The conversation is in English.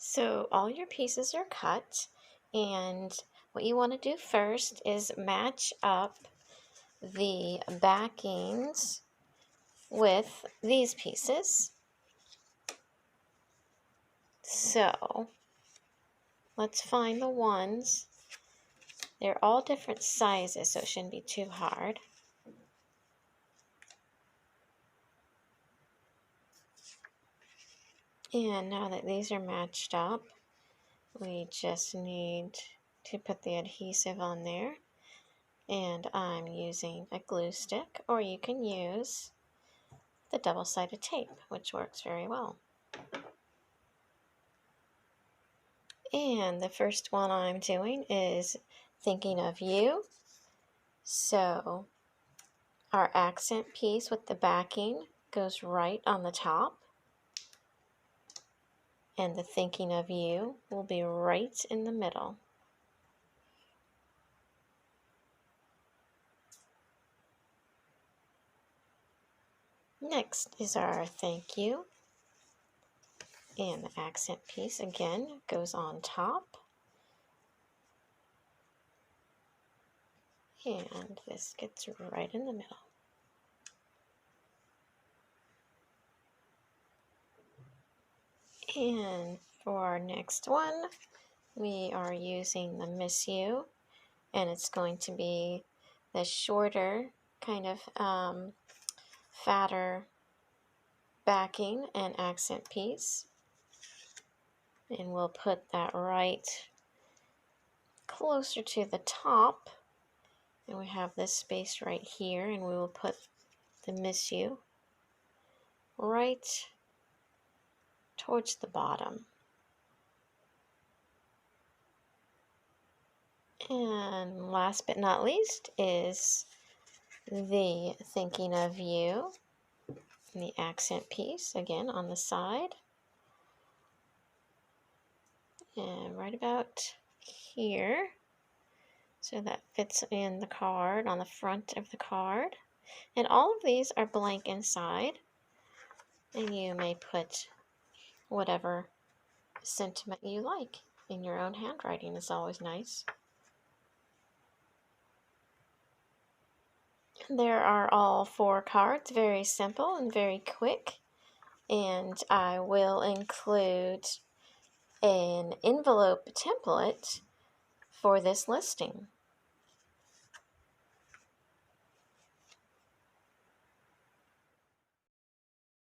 So all your pieces are cut, and what you want to do first is match up the backings with these pieces. So let's find the ones. They're all different sizes, so it shouldn't be too hard. And now that these are matched up, we just need to put the adhesive on there. And I'm using a glue stick, or you can use the double-sided tape, which works very well. And the first one I'm doing is Thinking of You. So our accent piece with the backing goes right on the top, and the Thinking of You will be right in the middle. Next is our Thank You, and the accent piece again goes on top, and this gets right in the middle. And for our next one, we are using the Miss You, and it's going to be the shorter, kind of fatter backing and accent piece. And we'll put that right closer to the top. And we have this space right here, and we will put the Miss You right towards the bottom. And last but not least is the Thinking of You, and the accent piece again on the side. And right about here, so that fits in the card, on the front of the card. And all of these are blank inside, and you may put whatever sentiment you like in your own handwriting. Is always nice. There are all 4 cards, very simple and very quick, and I will include an envelope template for this listing.